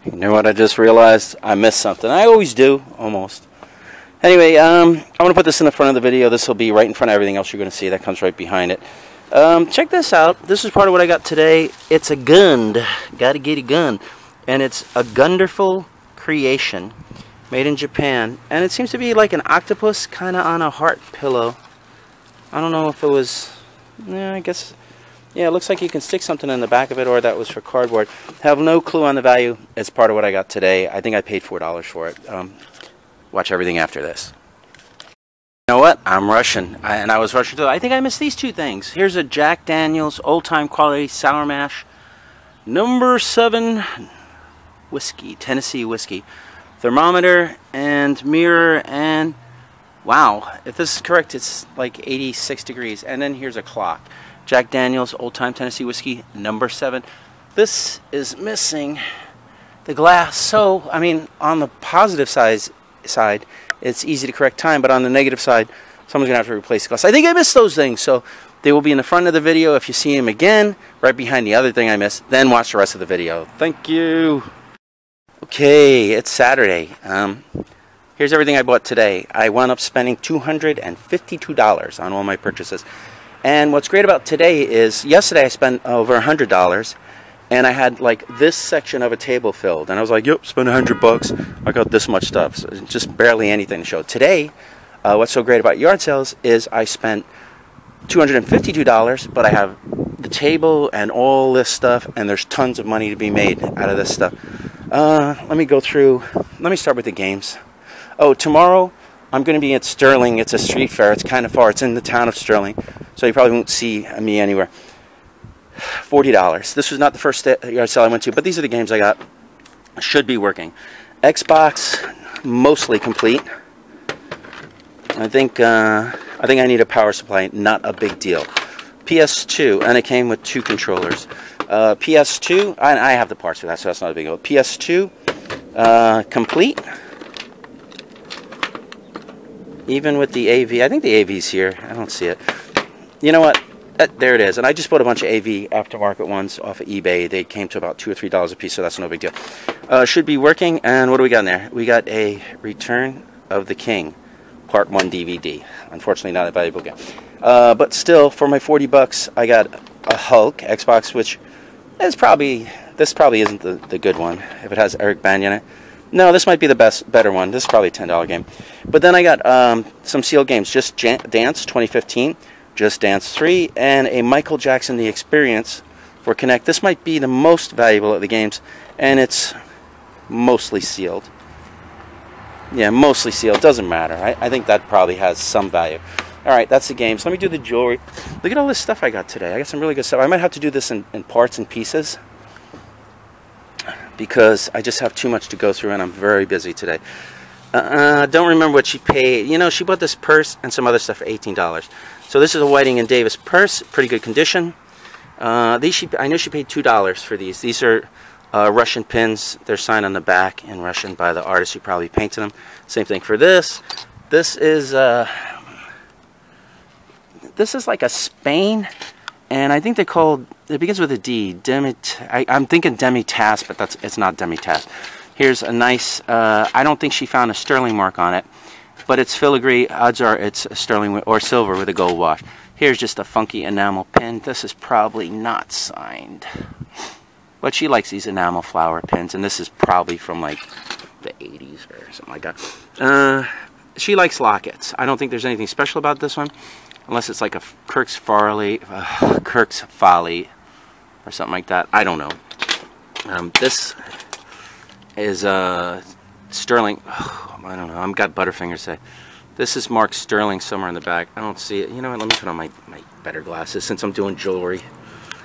You know what I just realized? I missed something. I always do, almost. Anyway, I'm going to put this in the front of the video. This will be right in front of everything else you're going to see. That comes right behind it. Check this out. This is part of what I got today. It's a gun. Gotta get a gun. And it's a Gunderful creation. Made in Japan. And it seems to be like an octopus kind of on a heart pillow. I don't know if it was... Yeah, I guess... Yeah, it looks like you can stick something in the back of it, or that was for cardboard. Have no clue on the value. It's part of what I got today. I think I paid $4 for it. Watch everything after this. You know what? I'm rushing. And I was rushing through. I think I missed these two things. Here's a Jack Daniel's old-time quality sour mash. Number 7 whiskey. Tennessee whiskey. Thermometer and mirror and... Wow. If this is correct, it's like 86 degrees. And then here's a clock. Jack Daniel's Old Time Tennessee Whiskey, number 7. This is missing the glass. So, I mean, on the positive side, it's easy to correct time. But on the negative side, someone's going to have to replace the glass. I think I missed those things. So, they will be in the front of the video. If you see them again, right behind the other thing I missed, then watch the rest of the video. Thank you. Okay, it's Saturday. Here's everything I bought today. I wound up spending $252 on all my purchases. And what's great about today is, yesterday I spent over $100, and I had like this section of a table filled, and I was like, yep, spend $100, I got this much stuff, so just barely anything to show. Today, what's so great about yard sales is I spent $252, but I have the table and all this stuff, and there's tons of money to be made out of this stuff. Let me go through, let me start with the games. Oh, tomorrow, I'm going to be at Sterling. It's a street fair. It's kind of far. It's in the town of Sterling, so you probably won't see me anywhere. $40. This was not the first yard sale I went to, but these are the games I got. Should be working. Xbox, mostly complete. I think I need a power supply. Not a big deal. PS2, and it came with 2 controllers. PS2, I have the parts for that, so that's not a big deal. PS2, complete. Even with the AV, I think the AV's here. I don't see it. You know what? There it is. And I just bought a bunch of AV aftermarket ones off of eBay. They came to about $2 or $3 a piece, so that's no big deal. Should be working. And what do we got in there? We got a Return of the King Part 1 DVD. Unfortunately, not a valuable game. But still, for my $40, I got a Hulk Xbox, which is probably... This probably isn't the good one, if it has Eric Bana in it. No, this might be the better one. This is probably a $10 game. But then I got some sealed games. Just Dance 2015, Just Dance 3, and a Michael Jackson The Experience for Connect. This might be the most valuable of the games, and it's mostly sealed. Yeah, mostly sealed. Doesn't matter. I think that probably has some value. Alright, that's the games. Let me do the jewelry. Look at all this stuff I got today. I got some really good stuff. I might have to do this in parts and pieces, because I just have too much to go through and I'm very busy today. Don't remember what she paid. You know, she bought this purse and some other stuff for $18. So this is a Whiting & Davis purse, pretty good condition. I know she paid $2 for these. These are Russian pins. They're signed on the back in Russian by the artist who probably painted them. Same thing for this. This is like a Spain. And I think they're called, it begins with a D, I'm thinking Demi-Tasse, but it's not Demi-Tasse. Here's a nice, I don't think she found a sterling mark on it, but it's filigree. Odds are it's a sterling or silver with a gold wash. Here's just a funky enamel pin. This is probably not signed, but she likes these enamel flower pins, and this is probably from like the 80s or something like that. She likes lockets. I don't think there's anything special about this one, unless it's like a Kirk's Folly or something like that. I don't know. This is sterling. Oh, I don't know. I've got butterfingers today. This is marked sterling somewhere in the back. I don't see it. You know what? Let me put on my better glasses since I'm doing jewelry.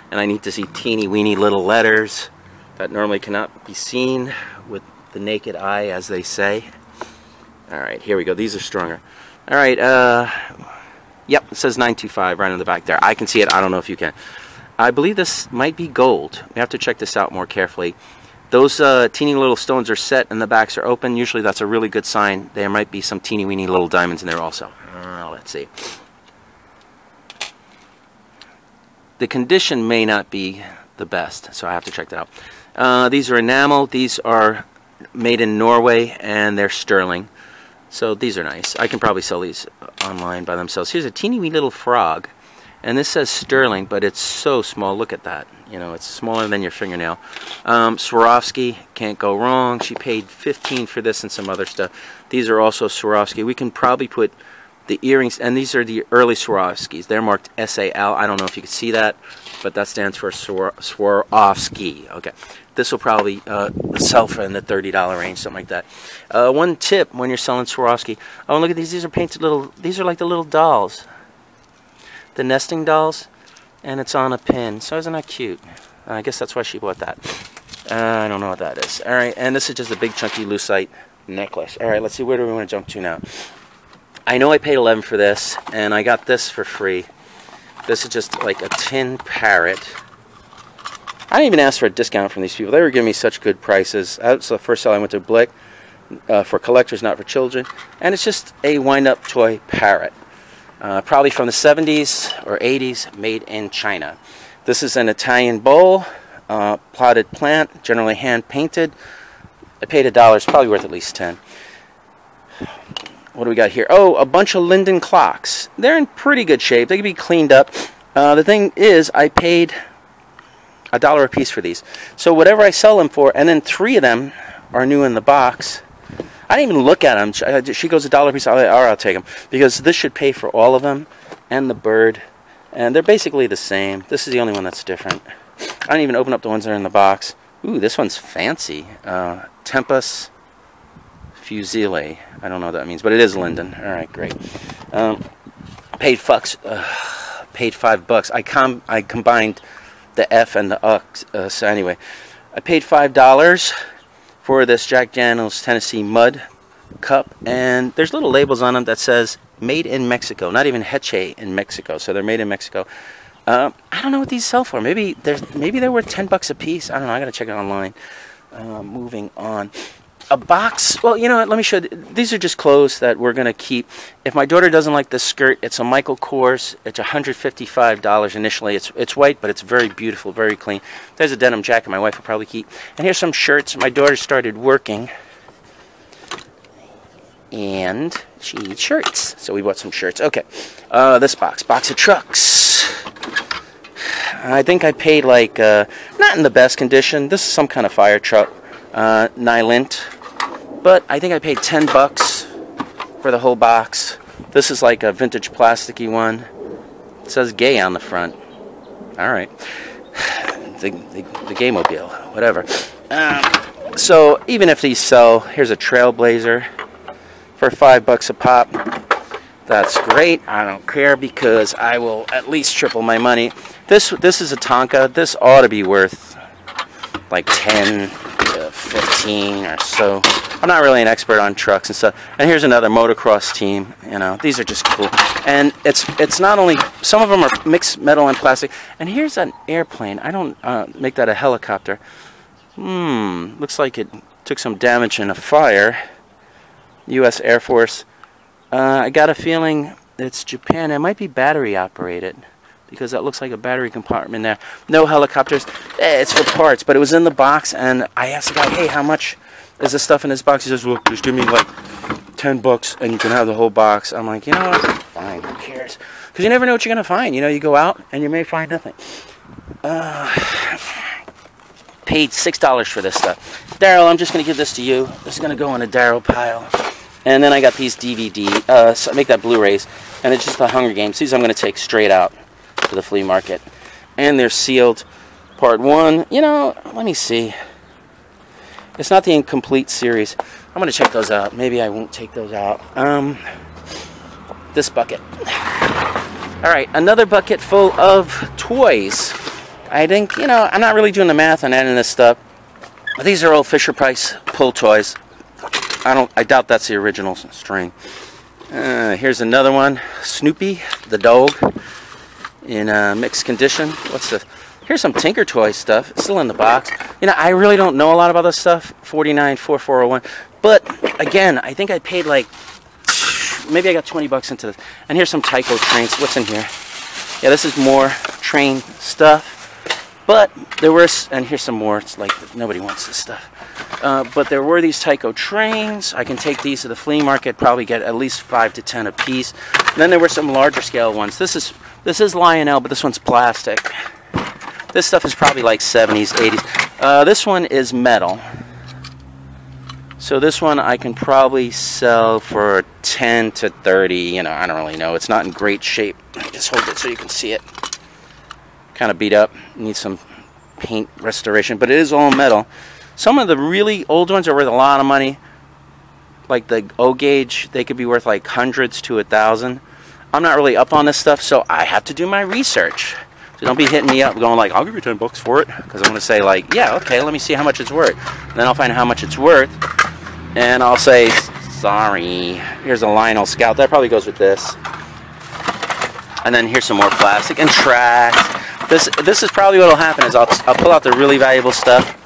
And I need to see teeny weeny little letters that normally cannot be seen with the naked eye, as they say. Alright, here we go. These are stronger. Alright, yep, it says 925 right on the back there. I can see it. I don't know if you can. I believe this might be gold. We have to check this out more carefully. Those teeny little stones are set and the backs are open. Usually that's a really good sign. There might be some teeny weeny little diamonds in there also. Let's see. The condition may not be the best, so I have to check that out. These are enamel. These are made in Norway, and they're sterling. So these are nice. I can probably sell these online by themselves. Here's a teeny wee little frog. And this says sterling, but it's so small. Look at that. You know, it's smaller than your fingernail. Swarovski, can't go wrong. She paid $15 for this and some other stuff. These are also Swarovski. We can probably put the earrings, and these are the early Swarovskis. They're marked SAL. I don't know if you can see that, but that stands for Swarovski. Okay. This will probably sell for in the $30 range, something like that. One tip when you're selling Swarovski. Oh, look at these. These are painted little, these are like the little dolls. The nesting dolls. And it's on a pin. So isn't that cute? I guess that's why she bought that. I don't know what that is. Alright, and this is just a big chunky lucite necklace. Alright, let's see, where do we want to jump to now? I know I paid $11 for this, and I got this for free. This is just like a tin parrot. I didn't even ask for a discount from these people. They were giving me such good prices. That's the first sale I went to Blick. For collectors, not for children. And it's just a wind-up toy parrot. Probably from the 70s or 80s, made in China. This is an Italian bowl, plotted plant, generally hand-painted. I paid $1. It's probably worth at least 10. What do we got here? Oh, a bunch of Linden clocks. They're in pretty good shape. They can be cleaned up. The thing is, I paid $1 a piece for these. So whatever I sell them for, and then 3 of them are new in the box. I didn't even look at them. She goes $1 a piece. All right, I'll take them, because this should pay for all of them, and the bird, and they're basically the same. This is the only one that's different. I didn't even open up the ones that are in the box. Ooh, this one's fancy. Tempus Fusile. I don't know what that means, but it is Linden. All right, great. Paid $5. I combined the F and the X. So anyway, I paid $5 for this Jack Daniel's Tennessee Mud cup, and there's little labels on them that says made in Mexico, not even Heche in Mexico, so they're made in Mexico. I don't know what these sell for. Maybe they're worth $10 a piece. I don't know. I gotta check it online. Moving on. A box. Well, you know what? Let me show you. These are just clothes that we're gonna keep. If my daughter doesn't like this skirt, it's a Michael Kors. It's $155 initially. It's white, but it's very beautiful, very clean. There's a denim jacket my wife will probably keep. And here's some shirts. My daughter started working, and she needs shirts, so we bought some shirts. Okay, this box of trucks. I think I paid like not in the best condition. This is some kind of fire truck, Nylint. But I think I paid $10 for the whole box. This is like a vintage plasticky one. It says gay on the front. Alright. The Gaymobile, whatever. So even if these sell, here's a Trailblazer for $5 a pop. That's great. I don't care, because I will at least triple my money. This is a Tonka. This ought to be worth like 10 to 15 or so. I'm not really an expert on trucks and stuff. And here's another motocross team. You know, these are just cool. And it's not only, some of them are mixed metal and plastic. And here's an airplane. I don't make that a helicopter. Looks like it took some damage in a fire. U.S. Air Force. I got a feeling it's Japan. It might be battery operated, because that looks like a battery compartment there. No helicopters. It's for parts, but it was in the box, and I asked the guy, hey, how much is the stuff in this box? He says, well, just give me like $10 and you can have the whole box. I'm like, you know what? Fine, who cares? Because you never know what you're going to find. You know, you go out and you may find nothing. Paid $6 for this stuff. Daryl, I'm just going to give this to you. This is going to go in a Daryl pile. And then I got these DVD, so I make that Blu-rays, and it's just the Hunger Games. These I'm going to take straight out to the flea market. And they're sealed. Part 1, you know, let me see. It's not the incomplete series. I'm going to check those out. Maybe I won't take those out. This bucket. Alright, another bucket full of toys. I think, you know, I'm not really doing the math on adding this stuff. But these are old Fisher-Price pull toys. I doubt that's the original string. Here's another one. Snoopy, the dog, in mixed condition. Here's some Tinker Toy stuff. It's still in the box. You know, I really don't know a lot about this stuff. 494401. But again, I think I paid like, maybe I got $20 into this. And here's some Tyco trains. What's in here? Yeah, this is more train stuff. But there were, and here's some more. It's like nobody wants this stuff. But there were these Tyco trains. I can take these to the flea market, probably get at least 5 to 10 a piece. And then there were some larger scale ones. This is Lionel, but this one's plastic. This stuff is probably like 70s, 80s. This one is metal. So this one I can probably sell for 10 to 30. You know, I don't really know. It's not in great shape. Let me just hold it so you can see it. Kind of beat up. Needs some paint restoration, but it is all metal. Some of the really old ones are worth a lot of money. Like the O gauge, they could be worth like hundreds to 1,000. I'm not really up on this stuff, so I have to do my research. So don't be hitting me up going like, I'll give you 10 bucks for it. Because I'm going to say like, yeah, okay, let me see how much it's worth. And then I'll find out how much it's worth. And I'll say, sorry, here's a Lionel Scout. That probably goes with this. And then here's some more plastic and trash. This is probably what will happen is I'll pull out the really valuable stuff.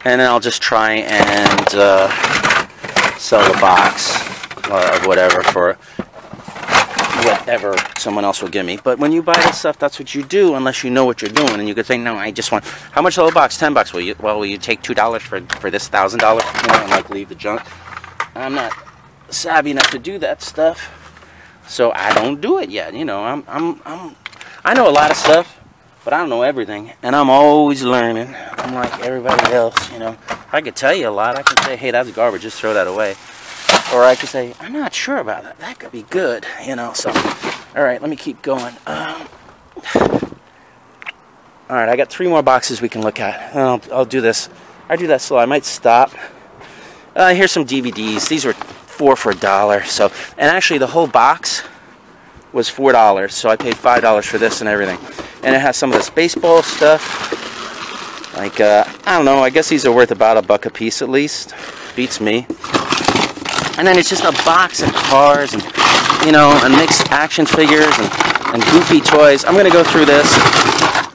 And then I'll just try and sell the box of whatever for whatever someone else will give me. But when you buy this stuff, that's what you do unless you know what you're doing. And you could say, no, I just want, how much is the box? 10 bucks. Will you take $2 for this $1,000? You know, and like leave the junk. I'm not savvy enough to do that stuff, so I don't do it yet. You know, I know a lot of stuff. But I don't know everything, and I'm always learning. I'm like everybody else, you know. I could tell you a lot. I can say, hey, that's garbage, just throw that away. Or I could say, I'm not sure about that. That could be good, you know. So, all right, let me keep going. All right, I got 3 more boxes we can look at. I'll do this. I do that slow. I might stop. Here's some DVDs. These were 4 for $1. So, and actually, the whole box was $4. So I paid $5 for this and everything. And it has some of this baseball stuff. Like, I don't know, I guess these are worth about $1 a piece at least. Beats me. And then it's just a box of cars and, you know, and mixed action figures and goofy toys. I'm going to go through this.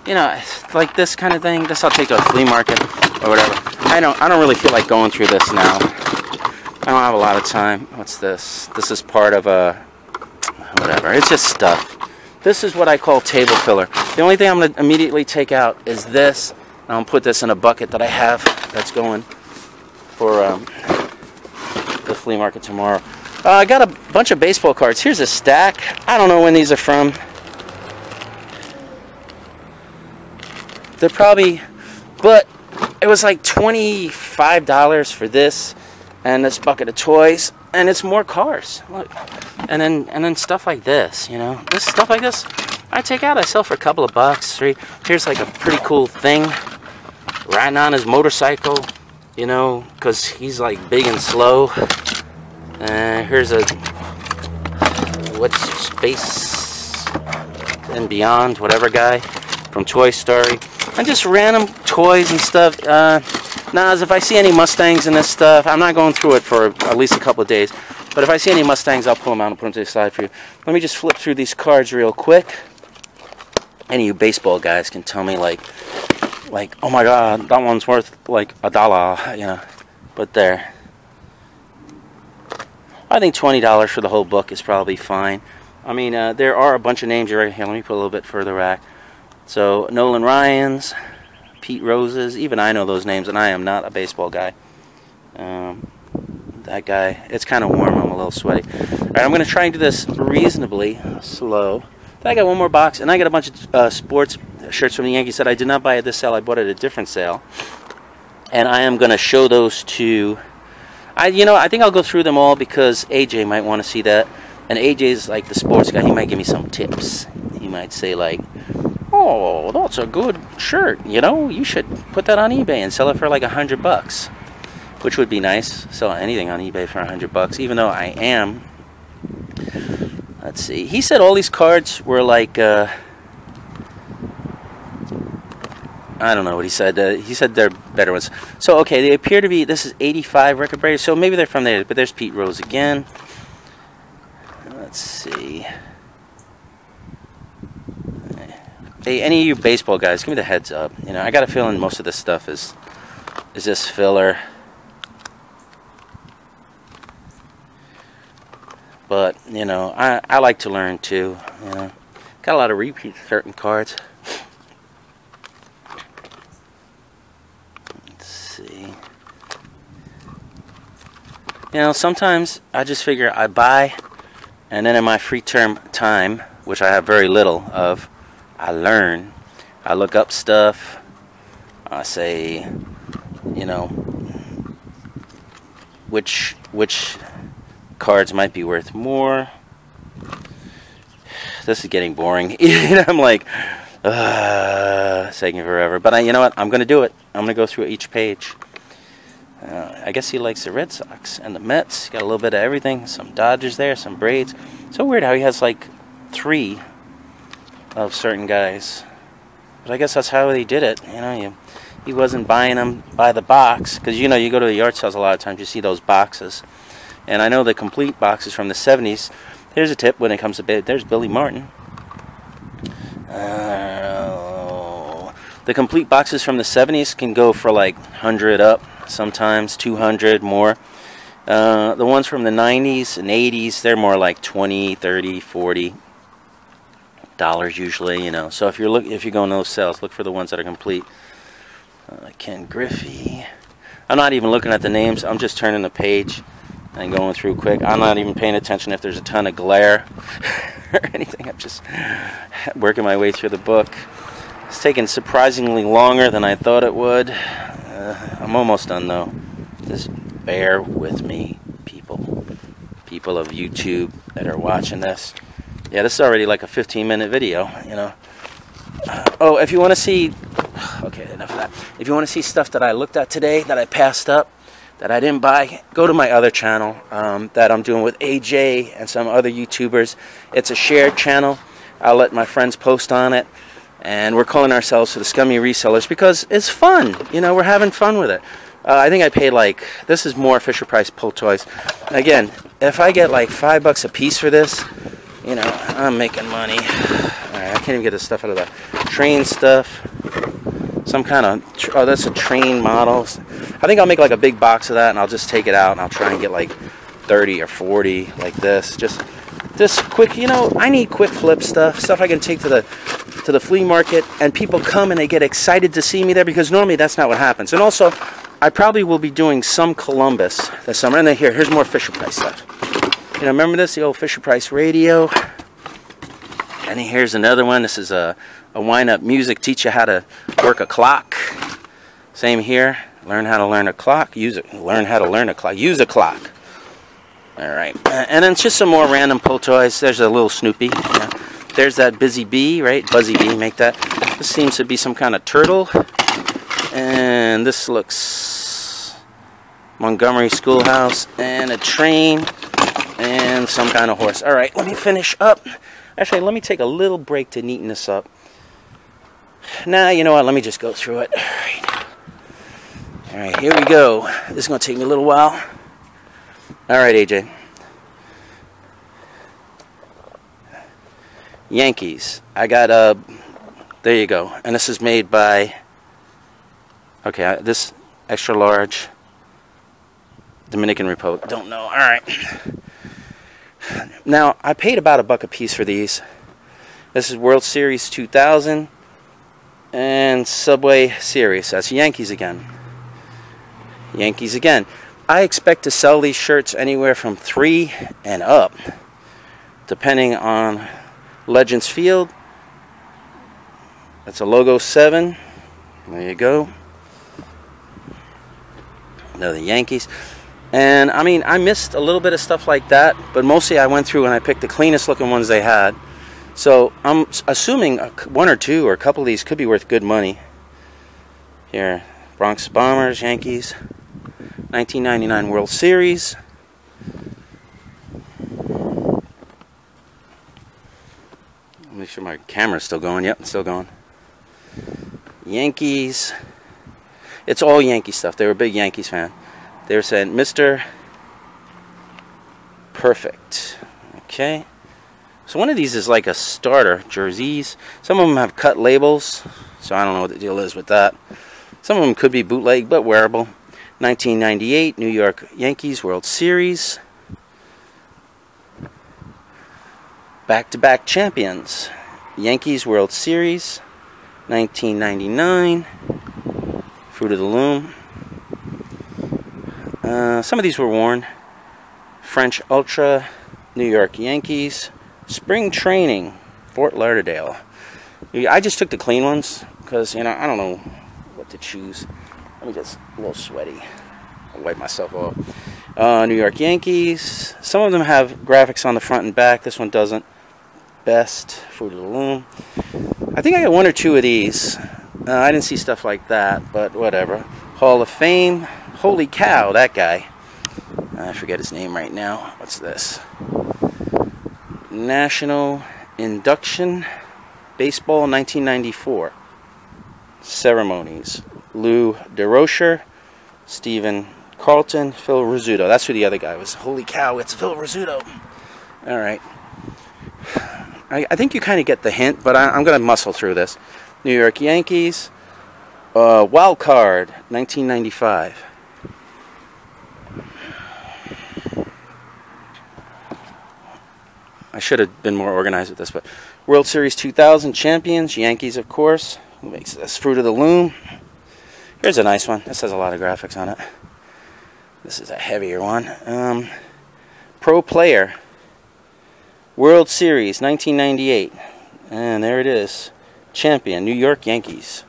You know, like this kind of thing. This I'll take to a flea market or whatever. I don't really feel like going through this now. I don't have a lot of time. What's this? This is part of a, whatever. It's just stuff. This is what I call table filler. The only thing I'm going to immediately take out is this. I'll put this in a bucket that I have that's going for the flea market tomorrow. I got a bunch of baseball cards. Here's a stack. I don't know when these are from. They're probably, but it was like $25 for this and this bucket of toys. And it's more cars. Look. And then stuff like this, you know. This stuff like this, I take out, I sell for a couple of bucks, 3. Here's like a pretty cool thing. Riding on his motorcycle, you know, because he's like big and slow. Here's a, what's Space and Beyond, whatever guy from Toy Story. And just random toys and stuff. Now, as if I see any Mustangs in this stuff, I'm not going through it for at least a couple of days. But if I see any Mustangs, I'll pull them out and put them to the side for you. Let me just flip through these cards real quick. Any of you baseball guys can tell me, like, oh my God, that one's worth like $1, you know. But there. I think $20 for the whole book is probably fine. I mean, there are a bunch of names right here. Let me put a little bit further back. So, Nolan Ryans, Pete Roses, even I know those names, and I am not a baseball guy. That guy, it's kind of warm, I'm a little sweaty. Alright, I'm going to try and do this reasonably slow. Then I got one more box, and I got a bunch of sports shirts from the Yankee set. I did not buy at this sale, I bought it at a different sale. And I am going to show those to, I think I'll go through them all because AJ might want to see that. And AJ's like the sports guy, he might give me some tips. He might say like, oh, that's a good shirt, you know, you should put that on eBay and sell it for like $100, which would be nice. Sell anything on eBay for $100, even though I am. Let's see. He said all these cards were like, I don't know what he said. He said they're better ones. So, okay, they appear to be, this is 85 record breakers, so maybe they're from there. But there's Pete Rose again. Let's see. Hey, any of you baseball guys, give me the heads up. You know, I got a feeling most of this stuff is this filler. But, you know, I like to learn too. You know, got a lot of repeats, certain cards. You know, sometimes I just figure I buy, and then in my free time, which I have very little of, I learn. I look up stuff. I say, you know, which cards might be worth more. This is getting boring. I'm like, it's taking forever. But you know what? I'm going to do it. I'm going to go through each page. I guess he likes the Red Sox and the Mets. Got a little bit of everything. Some Dodgers there, some Braves. So weird how he has like 3 of certain guys. But I guess that's how they did it. You know, he wasn't buying them by the box. Because, you know, you go to the yard sales a lot of times, you see those boxes. And I know the complete boxes from the 70s. Here's a tip when it comes to bid. There's Billy Martin. The complete boxes from the 70s can go for like 100 up, sometimes 200 more. The ones from the 90s and 80s, they're more like 20, 30, 40 dollars usually, you know. So if you're going to those sales, look for the ones that are complete. Ken Griffey. I'm not even looking at the names. I'm just turning the page and going through quick. I'm not even paying attention if there's a ton of glare or anything. I'm just working my way through the book. It's taking surprisingly longer than I thought it would. I'm almost done though. Just bear with me, people. People of YouTube that are watching this. Yeah, this is already like a 15-minute video, you know. Oh, if you want to see... Okay, enough of that. If you want to see stuff that I looked at today that I passed up, that I didn't buy, go to my other channel that I'm doing with AJ and some other YouTubers. It's a shared channel. I'll let my friends post on it. And we're calling ourselves the Scummy Resellers because it's fun. You know, we're having fun with it. I think I paid like, this is more Fisher Price pull toys. Again, if I get like $5 a piece for this, you know, I'm making money. Alright, I can't even get this stuff out of the train stuff. Some kind of, oh, that's a train model. I think I'll make like a big box of that and I'll just take it out and I'll try and get like 30 or 40 like this. Just quick, you know, I need quick flip stuff I can take to the flea market, and people come and they get excited to see me there because normally that's not what happens. And also, I probably will be doing some Columbus this summer. And then here's more Fisher Price stuff. You know, remember this, the old Fisher Price radio? And here's another one. This is a wind-up music, teach you how to work a clock. Same here. Learn how to learn a clock. Learn how to learn a clock. Use a clock. Alright, and then just some more random pull toys. There's a little Snoopy. Yeah. There's that Busy Bee, right? Buzzy Bee, make that. This seems to be some kind of turtle. And this looks Montgomery Schoolhouse. And a train. And some kind of horse. Alright, let me finish up. Actually, let me take a little break to neaten this up. Nah, you know what? Let me just go through it. Alright, here we go. This is going to take me a little while. Alright, AJ. Yankees. I got there you go. And this is made by, okay, this extra large, Dominican Republic. Don't know. Alright. Now, I paid about $1 a piece for these. This is World Series 2000 and Subway Series. That's Yankees again. Yankees again. I expect to sell these shirts anywhere from 3 and up, depending on Legends Field. That's a logo 7. There you go. Another Yankees. And I mean, I missed a little bit of stuff like that, but mostly I went through and I picked the cleanest looking ones they had. So I'm assuming 1 or 2 or a couple of these could be worth good money. Here, Bronx Bombers, Yankees. 1999 World Series. Make sure my camera's still going. Yep, it's still going. Yankees. It's all Yankee stuff. They were a big Yankees fan. They were saying, Mr. Perfect. Okay. So one of these is like a starter. Jerseys. Some of them have cut labels. So I don't know what the deal is with that. Some of them could be bootleg, but wearable. 1998 New York Yankees World Series. Back-to-back champions. Yankees World Series. 1999. Fruit of the Loom. Some of these were worn. French Ultra, New York Yankees, Spring Training, Fort Lauderdale. I just took the clean ones because, you know, I don't know what to choose. Let me just, a little sweaty. I'll wipe myself off. New York Yankees. Some of them have graphics on the front and back. This one doesn't. Best, Fruit of the Loom. I think I got one or two of these. I didn't see stuff like that, but whatever. Hall of Fame. Holy cow, that guy. I forget his name right now. What's this? National Induction Baseball 1994. Ceremonies. Lou DeRocher, Stephen Carlton, Phil Rizzuto. That's who the other guy was. Holy cow, it's Phil Rizzuto. All right. I think you kind of get the hint, but I'm going to muscle through this. New York Yankees, Wild Card, 1995. I should have been more organized with this, but World Series 2000 champions, Yankees, of course. Who makes this? Fruit of the Loom. Here's a nice one. This has a lot of graphics on it. This is a heavier one. Pro Player, World Series 1998. And there it is. Champion, New York Yankees.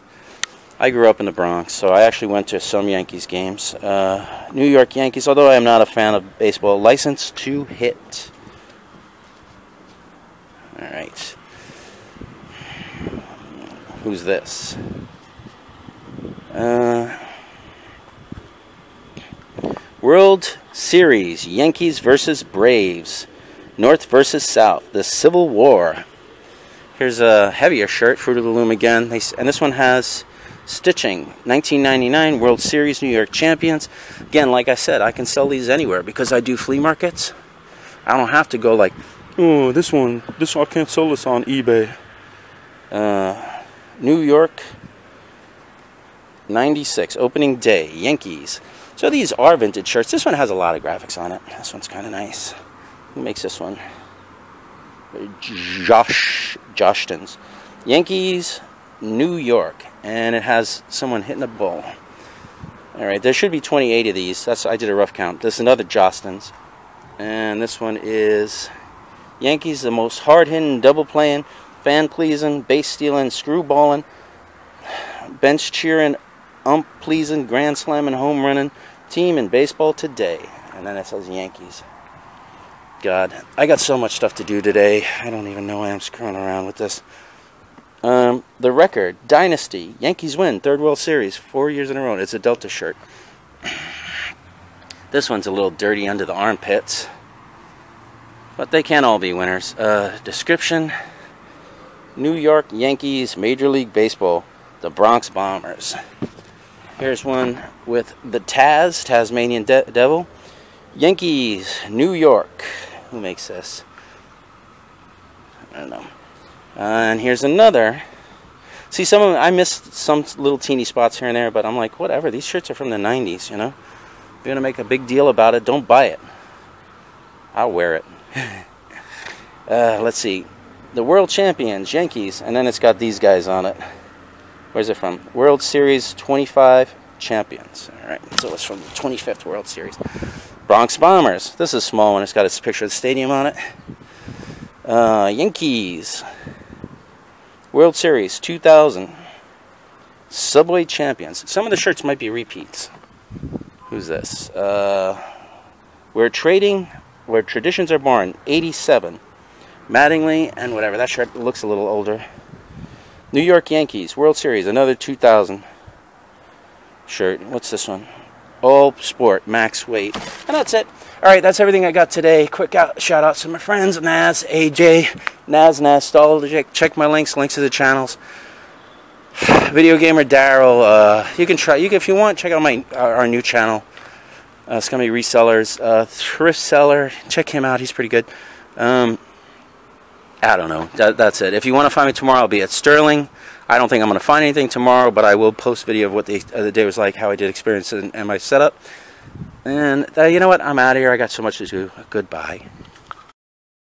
I grew up in the Bronx, so I actually went to some Yankees games. New York Yankees, although I am not a fan of baseball. License to Hit. Alright. Who's this? World Series, Yankees versus Braves. North versus South, the Civil War. Here's a heavier shirt, Fruit of the Loom again. And this one has stitching. 1999 World Series, New York champions. Again, like I said, I can sell these anywhere because I do flea markets. I don't have to go like, oh, this one, I can't sell this on eBay. New York, 96, opening day, Yankees. So these are vintage shirts. This one has a lot of graphics on it. This one's kind of nice. Who makes this one? Jostens. Yankees, New York. And it has someone hitting a ball. Alright, there should be 28 of these. I did a rough count. This is another Jostens. And this one is Yankees, the most hard-hitting, double-playing, fan-pleasing, base-stealing, screw-balling, bench-cheering, ump-pleasing, grand-slamming, home-running team in baseball today. And then it says Yankees. God, I got so much stuff to do today. I don't even know why I'm screwing around with this. The record, Dynasty, Yankees win, third World Series, 4 years in a row. It's a Delta shirt. This one's a little dirty under the armpits. But they can't all be winners. Description, New York Yankees, Major League Baseball, the Bronx Bombers. Here's one with the Tasmanian Devil. Yankees, New York. Who makes this? I don't know. And here's another. See, some of them, I missed some little teeny spots here and there, but I'm like, whatever. These shirts are from the 90s, you know? If you're going to make a big deal about it, don't buy it. I'll wear it. Let's see. The World Champions, Yankees. And then it's got these guys on it. Where's it from? World Series 25 champions. Alright, so it's from the 25th World Series. Bronx Bombers. This is a small one. It's got its picture of the stadium on it. Yankees. World Series 2000. Subway champions. Some of the shirts might be repeats. Who's this? Where traditions are born. 87. Mattingly and whatever. That shirt looks a little older. New York Yankees. World Series. Another 2000 shirt. What's this one? All Sport, max weight. And that's it. Alright, that's everything I got today. Quick shout out to my friends, Naz, AJ, Naztalgic. Check my links to the channels. VideoGamerDaryll. You can try, if you want, check out our new channel. Scummy Resellers. Thrift Seller. Check him out, he's pretty good. I don't know. That's it. If you want to find me tomorrow, I'll be at Sterling. I don't think I'm going to find anything tomorrow, but I will post video of what the other day was like, how I did experience it, and my setup. And you know what? I'm out of here. I got so much to do. Goodbye.